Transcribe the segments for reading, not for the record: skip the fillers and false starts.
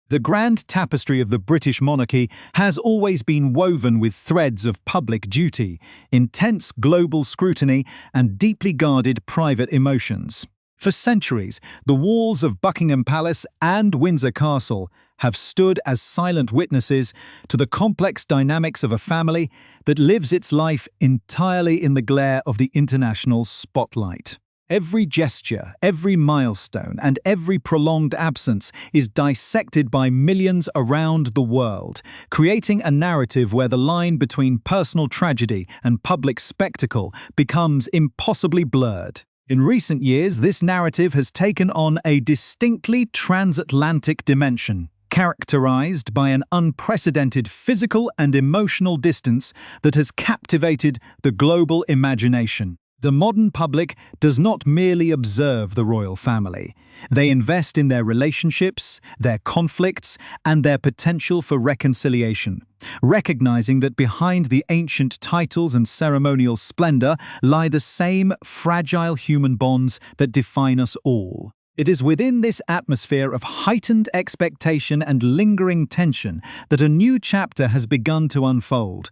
The grand tapestry of the British monarchy has always been woven with threads of public duty, intense global scrutiny, and deeply guarded private emotions. For centuries, the walls of Buckingham Palace and Windsor Castle have stood as silent witnesses to the complex dynamics of a family that lives its life entirely in the glare of the international spotlight. Every gesture, every milestone, and every prolonged absence is dissected by millions around the world, creating a narrative where the line between personal tragedy and public spectacle becomes impossibly blurred. In recent years, this narrative has taken on a distinctly transatlantic dimension, characterized by an unprecedented physical and emotional distance that has captivated the global imagination. The modern public does not merely observe the royal family. They invest in their relationships, their conflicts, and their potential for reconciliation, recognizing that behind the ancient titles and ceremonial splendor lie the same fragile human bonds that define us all. It is within this atmosphere of heightened expectation and lingering tension that a new chapter has begun to unfold.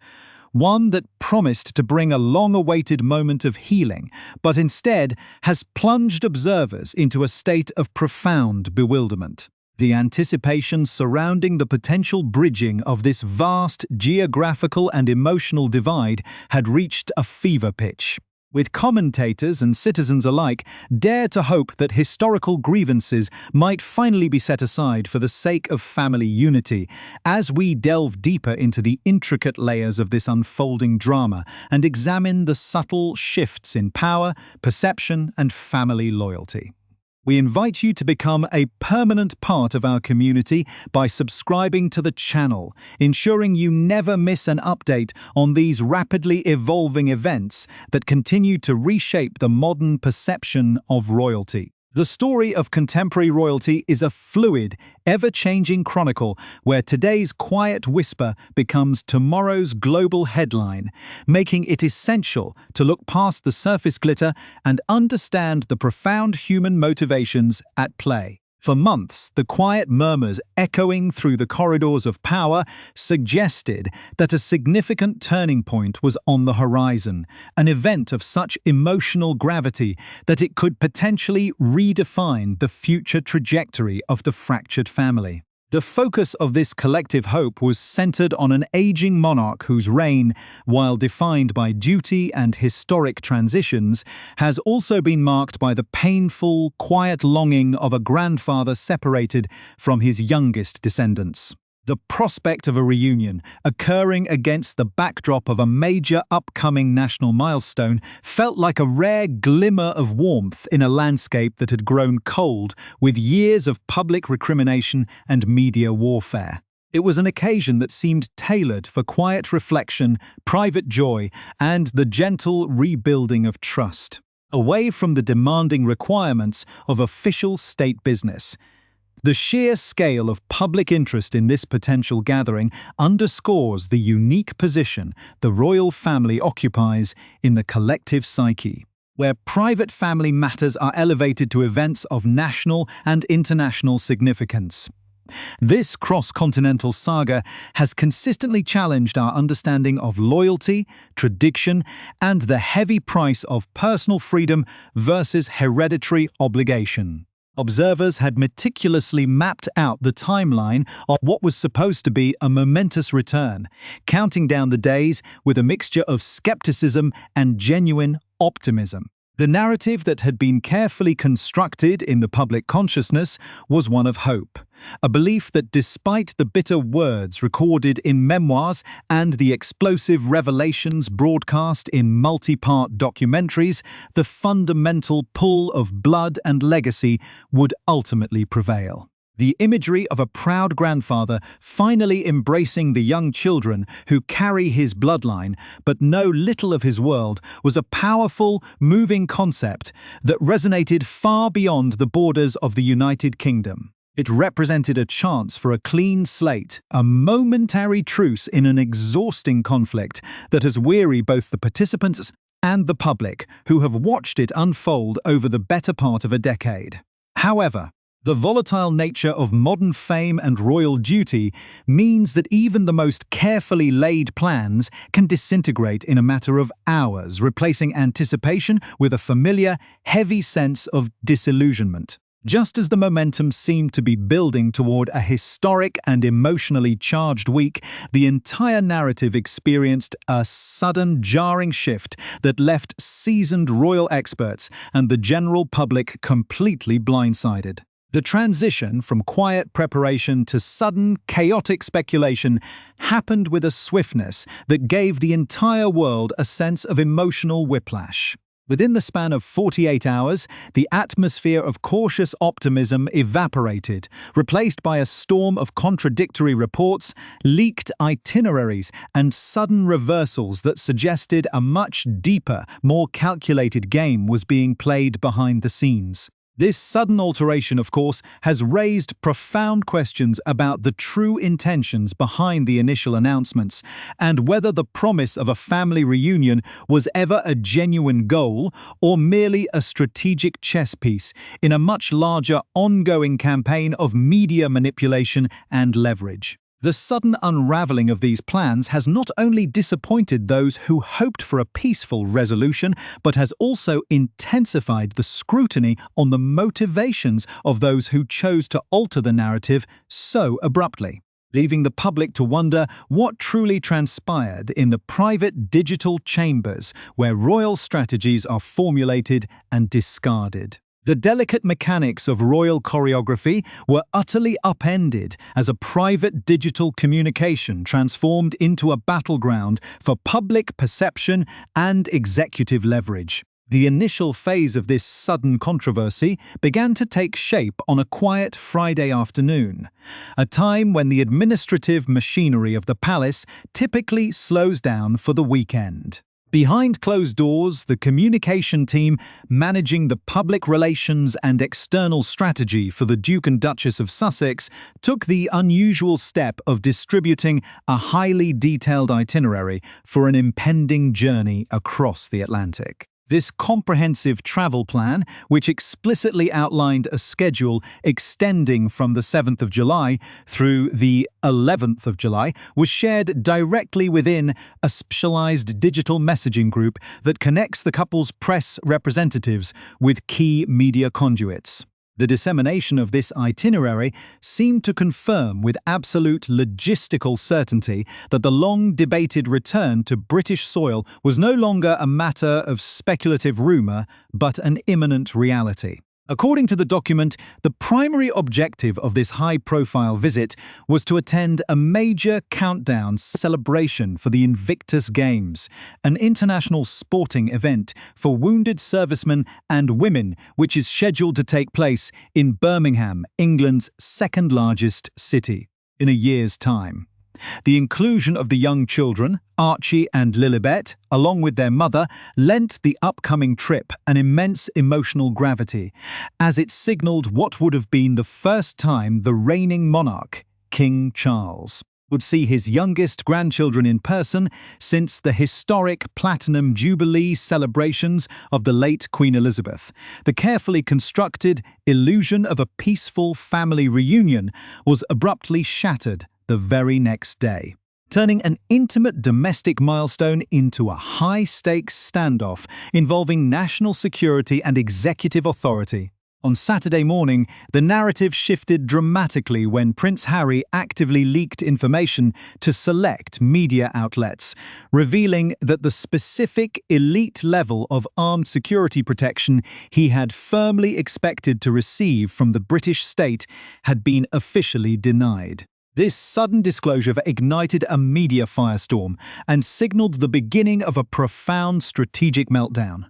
One that promised to bring a long-awaited moment of healing, but instead has plunged observers into a state of profound bewilderment. The anticipation surrounding the potential bridging of this vast geographical and emotional divide had reached a fever pitch, with commentators and citizens alike dare to hope that historical grievances might finally be set aside for the sake of family unity. As we delve deeper into the intricate layers of this unfolding drama and examine the subtle shifts in power, perception, and family loyalty, we invite you to become a permanent part of our community by subscribing to the channel, ensuring you never miss an update on these rapidly evolving events that continue to reshape the modern perception of royalty. The story of contemporary royalty is a fluid, ever-changing chronicle where today's quiet whisper becomes tomorrow's global headline, making it essential to look past the surface glitter and understand the profound human motivations at play. For months, the quiet murmurs echoing through the corridors of power suggested that a significant turning point was on the horizon, an event of such emotional gravity that it could potentially redefine the future trajectory of the fractured family. The focus of this collective hope was centered on an aging monarch whose reign, while defined by duty and historic transitions, has also been marked by the painful, quiet longing of a grandfather separated from his youngest descendants. The prospect of a reunion, occurring against the backdrop of a major upcoming national milestone, felt like a rare glimmer of warmth in a landscape that had grown cold with years of public recrimination and media warfare. It was an occasion that seemed tailored for quiet reflection, private joy, and the gentle rebuilding of trust, away from the demanding requirements of official state business. The sheer scale of public interest in this potential gathering underscores the unique position the royal family occupies in the collective psyche, where private family matters are elevated to events of national and international significance. This cross-continental saga has consistently challenged our understanding of loyalty, tradition, and the heavy price of personal freedom versus hereditary obligation. Observers had meticulously mapped out the timeline of what was supposed to be a momentous return, counting down the days with a mixture of skepticism and genuine optimism. The narrative that had been carefully constructed in the public consciousness was one of hope, a belief that despite the bitter words recorded in memoirs and the explosive revelations broadcast in multi-part documentaries, the fundamental pull of blood and legacy would ultimately prevail. The imagery of a proud grandfather finally embracing the young children who carry his bloodline but know little of his world was a powerful, moving concept that resonated far beyond the borders of the United Kingdom. It represented a chance for a clean slate, a momentary truce in an exhausting conflict that has wearied both the participants and the public who have watched it unfold over the better part of a decade. However, The volatile nature of modern fame and royal duty means that even the most carefully laid plans can disintegrate in a matter of hours, replacing anticipation with a familiar, heavy sense of disillusionment. Just as the momentum seemed to be building toward a historic and emotionally charged week, the entire narrative experienced a sudden, jarring shift that left seasoned royal experts and the general public completely blindsided. The transition from quiet preparation to sudden, chaotic speculation happened with a swiftness that gave the entire world a sense of emotional whiplash. Within the span of 48 hours, the atmosphere of cautious optimism evaporated, replaced by a storm of contradictory reports, leaked itineraries, and sudden reversals that suggested a much deeper, more calculated game was being played behind the scenes. This sudden alteration, of course, has raised profound questions about the true intentions behind the initial announcements and whether the promise of a family reunion was ever a genuine goal or merely a strategic chess piece in a much larger ongoing campaign of media manipulation and leverage. The sudden unraveling of these plans has not only disappointed those who hoped for a peaceful resolution, but has also intensified the scrutiny on the motivations of those who chose to alter the narrative so abruptly, leaving the public to wonder what truly transpired in the private digital chambers where royal strategies are formulated and discarded. The delicate mechanics of royal choreography were utterly upended as a private digital communication transformed into a battleground for public perception and executive leverage. The initial phase of this sudden controversy began to take shape on a quiet Friday afternoon, a time when the administrative machinery of the palace typically slows down for the weekend. Behind closed doors, the communication team managing the public relations and external strategy for the Duke and Duchess of Sussex took the unusual step of distributing a highly detailed itinerary for an impending journey across the Atlantic. This comprehensive travel plan, which explicitly outlined a schedule extending from the 7th of July through the 11th of July, was shared directly within a specialized digital messaging group that connects the couple's press representatives with key media conduits. The dissemination of this itinerary seemed to confirm with absolute logistical certainty that the long-debated return to British soil was no longer a matter of speculative rumour, but an imminent reality. According to the document, the primary objective of this high-profile visit was to attend a major countdown celebration for the Invictus Games, an international sporting event for wounded servicemen and women which is scheduled to take place in Birmingham, England's second-largest city, in a year's time. The inclusion of the young children, Archie and Lilibet, along with their mother, lent the upcoming trip an immense emotional gravity, as it signalled what would have been the first time the reigning monarch, King Charles, would see his youngest grandchildren in person since the historic Platinum Jubilee celebrations of the late Queen Elizabeth. The carefully constructed illusion of a peaceful family reunion was abruptly shattered the very next day, turning an intimate domestic milestone into a high-stakes standoff involving national security and executive authority. On Saturday morning, the narrative shifted dramatically when Prince Harry actively leaked information to select media outlets, revealing that the specific elite level of armed security protection he had firmly expected to receive from the British state had been officially denied. This sudden disclosure ignited a media firestorm and signaled the beginning of a profound strategic meltdown,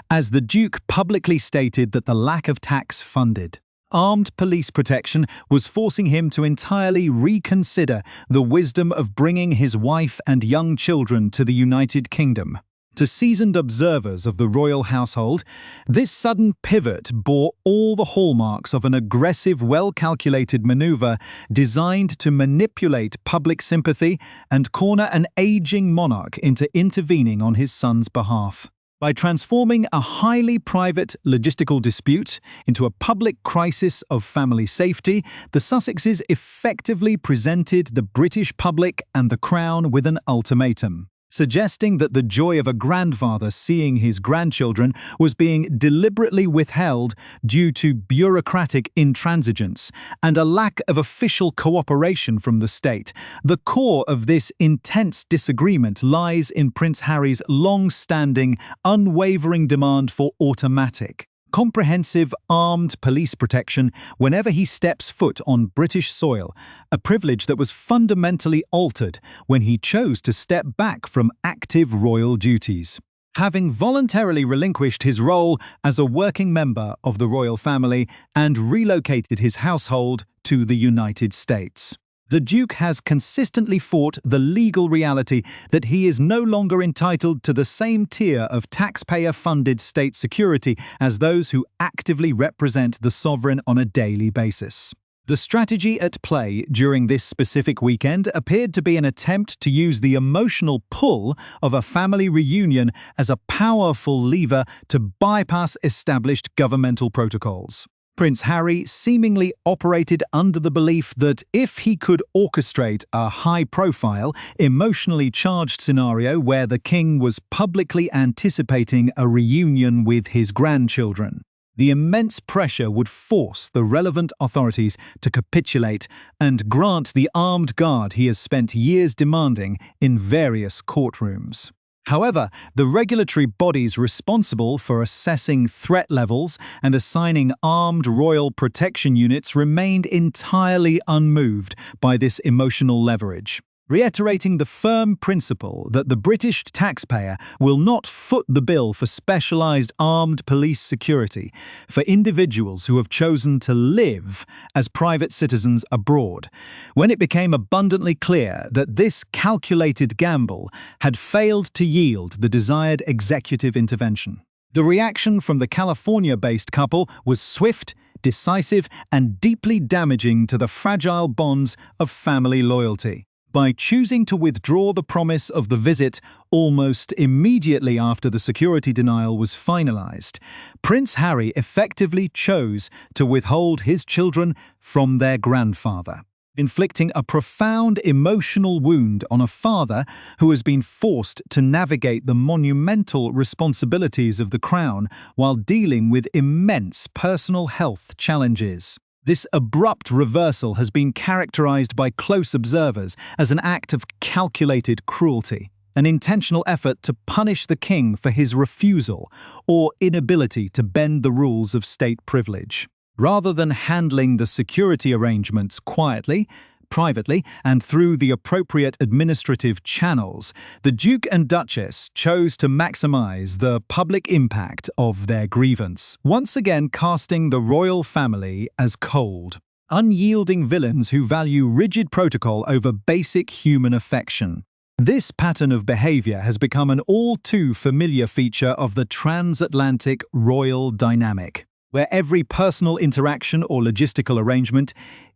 as the Duke publicly stated that the lack of tax-funded, armed police protection was forcing him to entirely reconsider the wisdom of bringing his wife and young children to the United Kingdom. To seasoned observers of the royal household, this sudden pivot bore all the hallmarks of an aggressive, well-calculated maneuver designed to manipulate public sympathy and corner an aging monarch into intervening on his son's behalf. By transforming a highly private logistical dispute into a public crisis of family safety, the Sussexes effectively presented the British public and the Crown with an ultimatum, suggesting that the joy of a grandfather seeing his grandchildren was being deliberately withheld due to bureaucratic intransigence and a lack of official cooperation from the state. The core of this intense disagreement lies in Prince Harry's long-standing, unwavering demand for automatic, comprehensive armed police protection whenever he steps foot on British soil, a privilege that was fundamentally altered when he chose to step back from active royal duties. Having voluntarily relinquished his role as a working member of the royal family and relocated his household to the United States, the Duke has consistently fought the legal reality that he is no longer entitled to the same tier of taxpayer-funded state security as those who actively represent the sovereign on a daily basis. The strategy at play during this specific weekend appeared to be an attempt to use the emotional pull of a family reunion as a powerful lever to bypass established governmental protocols. Prince Harry seemingly operated under the belief that if he could orchestrate a high-profile, emotionally charged scenario where the king was publicly anticipating a reunion with his grandchildren, the immense pressure would force the relevant authorities to capitulate and grant the armed guard he has spent years demanding in various courtrooms. However, the regulatory bodies responsible for assessing threat levels and assigning armed royal protection units remained entirely unmoved by this emotional leverage, reiterating the firm principle that the British taxpayer will not foot the bill for specialized armed police security for individuals who have chosen to live as private citizens abroad, when it became abundantly clear that this calculated gamble had failed to yield the desired executive intervention. The reaction from the California-based couple was swift, decisive, and deeply damaging to the fragile bonds of family loyalty. By choosing to withdraw the promise of the visit almost immediately after the security denial was finalized, Prince Harry effectively chose to withhold his children from their grandfather, inflicting a profound emotional wound on a father who has been forced to navigate the monumental responsibilities of the crown while dealing with immense personal health challenges. This abrupt reversal has been characterized by close observers as an act of calculated cruelty, an intentional effort to punish the king for his refusal or inability to bend the rules of state privilege. Rather than handling the security arrangements quietly, privately, and through the appropriate administrative channels, the Duke and Duchess chose to maximize the public impact of their grievance, once again casting the royal family as cold, unyielding villains who value rigid protocol over basic human affection. This pattern of behavior has become an all-too familiar feature of the transatlantic royal dynamic, where every personal interaction or logistical arrangement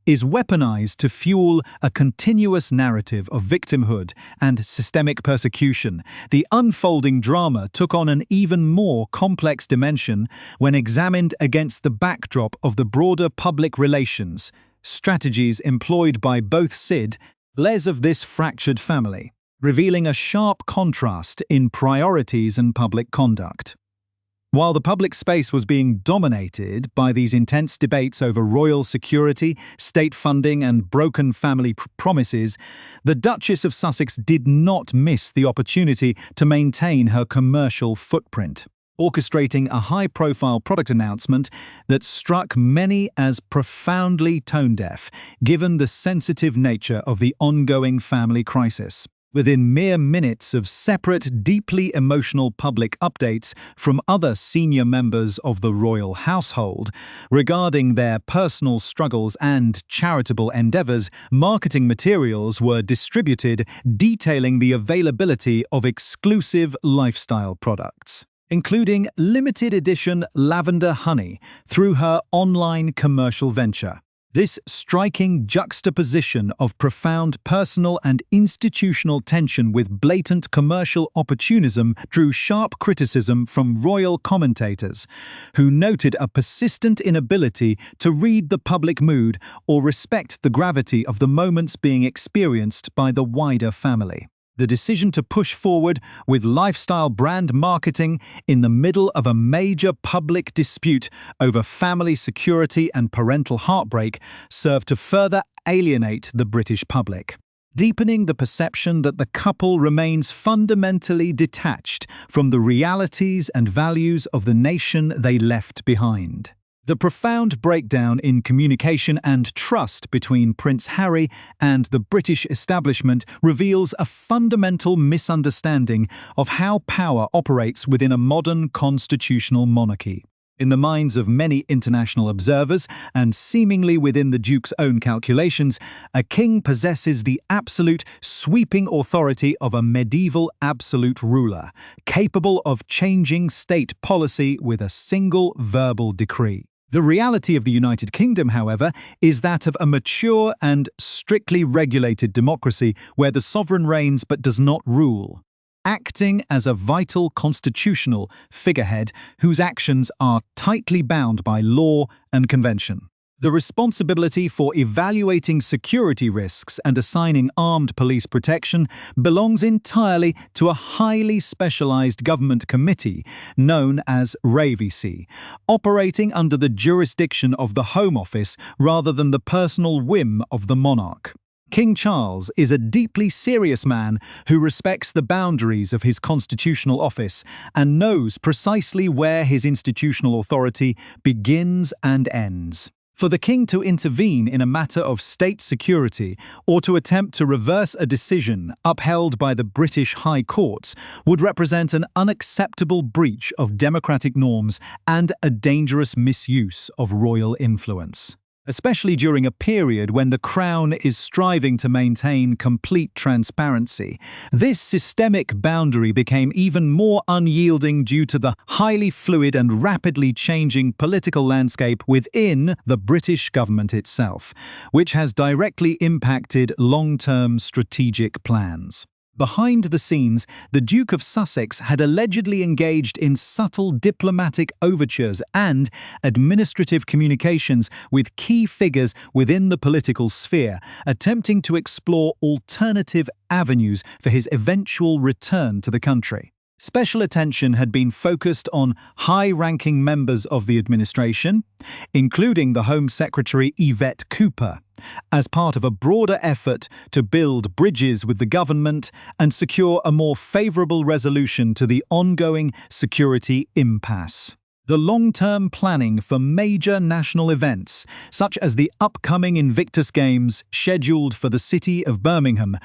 is weaponized to fuel a continuous narrative of victimhood and systemic persecution. The unfolding drama took on an even more complex dimension when examined against the backdrop of the broader public relations strategies employed by both sides of this fractured family, revealing a sharp contrast in priorities and public conduct. While the public space was being dominated by these intense debates over royal security, state funding, and broken family promises, the Duchess of Sussex did not miss the opportunity to maintain her commercial footprint, orchestrating a high-profile product announcement that struck many as profoundly tone-deaf, given the sensitive nature of the ongoing family crisis. Within mere minutes of separate, deeply emotional public updates from other senior members of the royal household regarding their personal struggles and charitable endeavors, marketing materials were distributed detailing the availability of exclusive lifestyle products, including limited edition lavender honey through her online commercial venture. This striking juxtaposition of profound personal and institutional tension with blatant commercial opportunism drew sharp criticism from royal commentators, who noted a persistent inability to read the public mood or respect the gravity of the moments being experienced by the wider family. The decision to push forward with lifestyle brand marketing in the middle of a major public dispute over family security and parental heartbreak served to further alienate the British public, deepening the perception that the couple remains fundamentally detached from the realities and values of the nation they left behind. The profound breakdown in communication and trust between Prince Harry and the British establishment reveals a fundamental misunderstanding of how power operates within a modern constitutional monarchy. In the minds of many international observers, and seemingly within the Duke's own calculations, a king possesses the absolute, sweeping authority of a medieval absolute ruler, capable of changing state policy with a single verbal decree. The reality of the United Kingdom, however, is that of a mature and strictly regulated democracy where the sovereign reigns but does not rule, acting as a vital constitutional figurehead whose actions are tightly bound by law and convention. The responsibility for evaluating security risks and assigning armed police protection belongs entirely to a highly specialized government committee known as RAVC, operating under the jurisdiction of the Home Office rather than the personal whim of the monarch. King Charles is a deeply serious man who respects the boundaries of his constitutional office and knows precisely where his institutional authority begins and ends. For the king to intervene in a matter of state security or to attempt to reverse a decision upheld by the British High Courts would represent an unacceptable breach of democratic norms and a dangerous misuse of royal influence, especially during a period when the Crown is striving to maintain complete transparency. This systemic boundary became even more unyielding due to the highly fluid and rapidly changing political landscape within the British government itself, which has directly impacted long-term strategic plans. Behind the scenes, the Duke of Sussex had allegedly engaged in subtle diplomatic overtures and administrative communications with key figures within the political sphere, attempting to explore alternative avenues for his eventual return to the country. Special attention had been focused on high-ranking members of the administration, including the Home Secretary Yvette Cooper, as part of a broader effort to build bridges with the government and secure a more favourable resolution to the ongoing security impasse. The long-term planning for major national events, such as the upcoming Invictus Games scheduled for the city of Birmingham,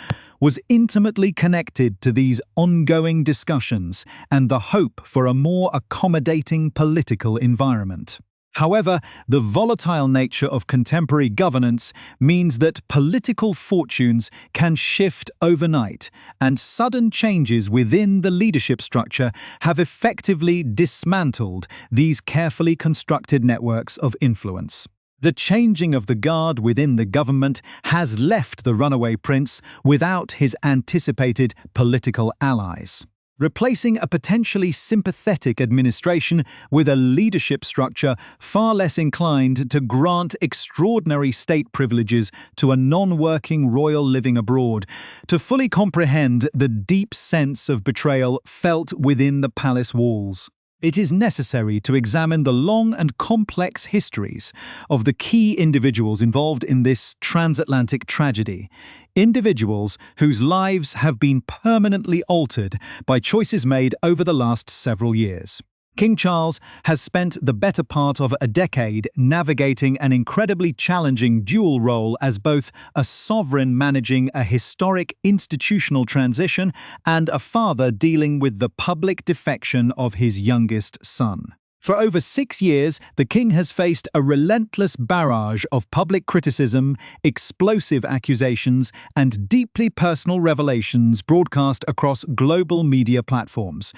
was intimately connected to these ongoing discussions and the hope for a more accommodating political environment. However, the volatile nature of contemporary governance means that political fortunes can shift overnight, and sudden changes within the leadership structure have effectively dismantled these carefully constructed networks of influence. The changing of the guard within the government has left the runaway prince without his anticipated political allies, replacing a potentially sympathetic administration with a leadership structure far less inclined to grant extraordinary state privileges to a non-working royal living abroad. To fully comprehend the deep sense of betrayal felt within the palace walls, it is necessary to examine the long and complex histories of the key individuals involved in this transatlantic tragedy. Individuals whose lives have been permanently altered by choices made over the last several years. King Charles has spent the better part of a decade navigating an incredibly challenging dual role as both a sovereign managing a historic institutional transition and a father dealing with the public defection of his youngest son. For over 6 years, the king has faced a relentless barrage of public criticism, explosive accusations, and deeply personal revelations broadcast across global media platforms.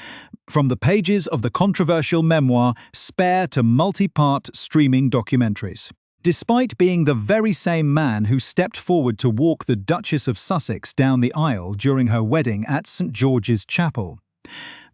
From the pages of the controversial memoir Spare to multi-part streaming documentaries. despite being the very same man who stepped forward to walk the Duchess of Sussex down the aisle during her wedding at St George's Chapel.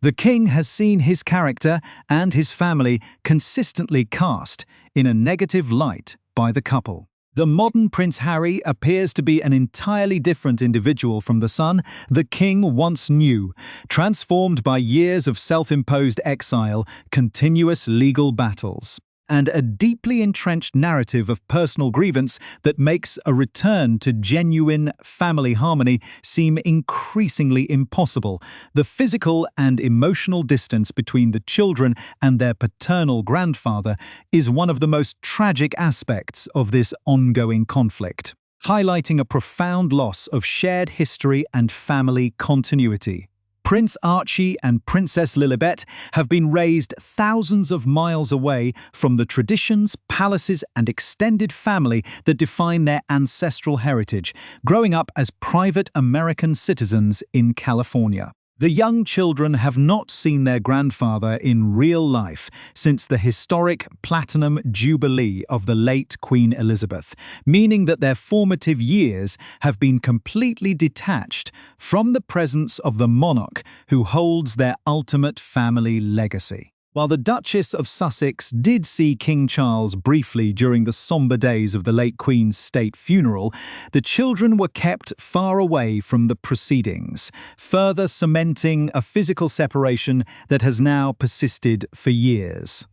The king has seen his character and his family consistently cast in a negative light by the couple. The modern Prince Harry appears to be an entirely different individual from the son the king once knew, transformed by years of self-imposed exile, continuous legal battles, and a deeply entrenched narrative of personal grievance that makes a return to genuine family harmony seem increasingly impossible. The physical and emotional distance between the children and their paternal grandfather is one of the most tragic aspects of this ongoing conflict, highlighting a profound loss of shared history and family continuity. Prince Archie and Princess Lilibet have been raised thousands of miles away from the traditions, palaces, and extended family that define their ancestral heritage, growing up as private American citizens in California. The young children have not seen their grandfather in real life since the historic Platinum Jubilee of the late Queen Elizabeth, meaning that their formative years have been completely detached from the presence of the monarch who holds their ultimate family legacy. While the Duchess of Sussex did see King Charles briefly during the somber days of the late Queen's state funeral, the children were kept far away from the proceedings, further cementing a physical separation that has now persisted for years.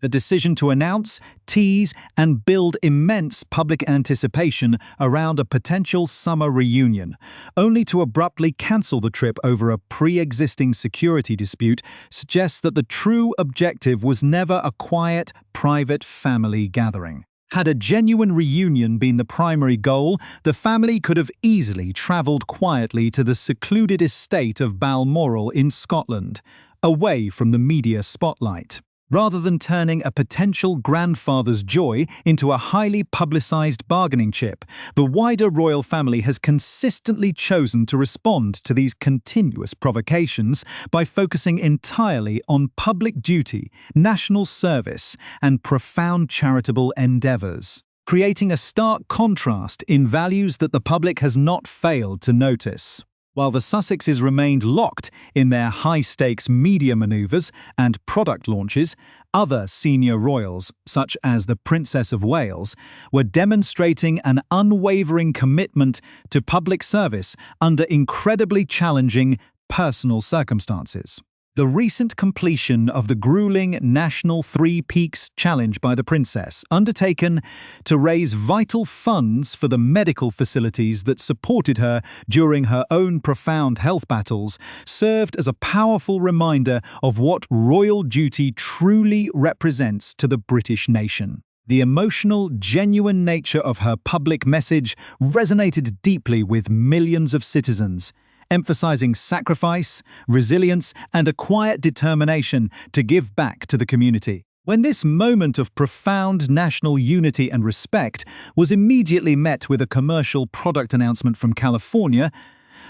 The decision to announce, tease, and build immense public anticipation around a potential summer reunion, only to abruptly cancel the trip over a pre-existing security dispute, suggests that the true objective was never a quiet, private family gathering. Had a genuine reunion been the primary goal, the family could have easily travelled quietly to the secluded estate of Balmoral in Scotland, away from the media spotlight. Rather than turning a potential grandfather's joy into a highly publicized bargaining chip, the wider royal family has consistently chosen to respond to these continuous provocations by focusing entirely on public duty, national service, and profound charitable endeavors, creating a stark contrast in values that the public has not failed to notice. While the Sussexes remained locked in their high-stakes media maneuvers and product launches, other senior royals, such as the Princess of Wales, were demonstrating an unwavering commitment to public service under incredibly challenging personal circumstances. The recent completion of the grueling National Three Peaks Challenge by the Princess, undertaken to raise vital funds for the medical facilities that supported her during her own profound health battles, served as a powerful reminder of what royal duty truly represents to the British nation. The emotional, genuine nature of her public message resonated deeply with millions of citizens, emphasizing sacrifice, resilience, and a quiet determination to give back to the community. When this moment of profound national unity and respect was immediately met with a commercial product announcement from California,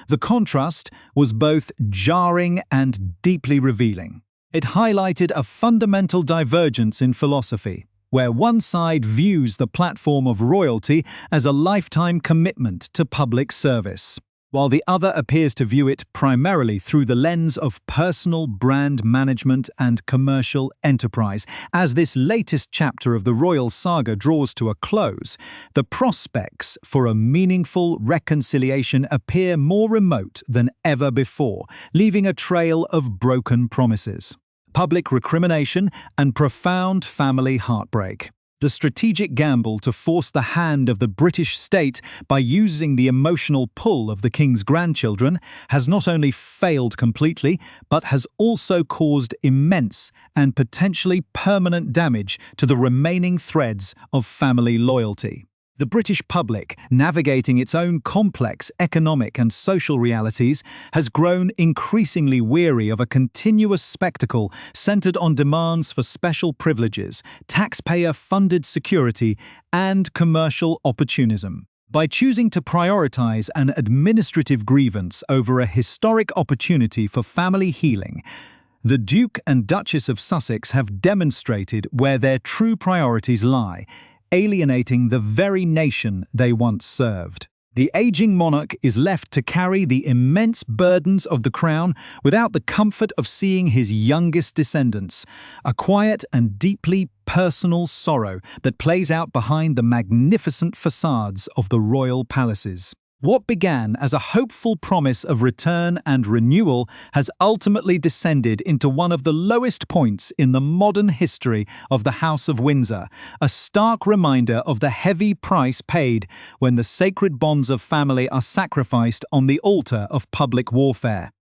the contrast was both jarring and deeply revealing. It highlighted a fundamental divergence in philosophy, where one side views the platform of royalty as a lifetime commitment to public service, while the other appears to view it primarily through the lens of personal brand management and commercial enterprise. As this latest chapter of the royal saga draws to a close, the prospects for a meaningful reconciliation appear more remote than ever before, leaving a trail of broken promises, public recrimination, and profound family heartbreak. The strategic gamble to force the hand of the British state by using the emotional pull of the king's grandchildren has not only failed completely, but has also caused immense and potentially permanent damage to the remaining threads of family loyalty. The British public, navigating its own complex economic and social realities, has grown increasingly weary of a continuous spectacle centered on demands for special privileges, taxpayer-funded security, and commercial opportunism. By choosing to prioritize an administrative grievance over a historic opportunity for family healing, the Duke and Duchess of Sussex have demonstrated where their true priorities lie: alienating the very nation they once served. The aging monarch is left to carry the immense burdens of the crown without the comfort of seeing his youngest descendants, a quiet and deeply personal sorrow that plays out behind the magnificent facades of the royal palaces. What began as a hopeful promise of return and renewal has ultimately descended into one of the lowest points in the modern history of the House of Windsor, a stark reminder of the heavy price paid when the sacred bonds of family are sacrificed on the altar of public warfare.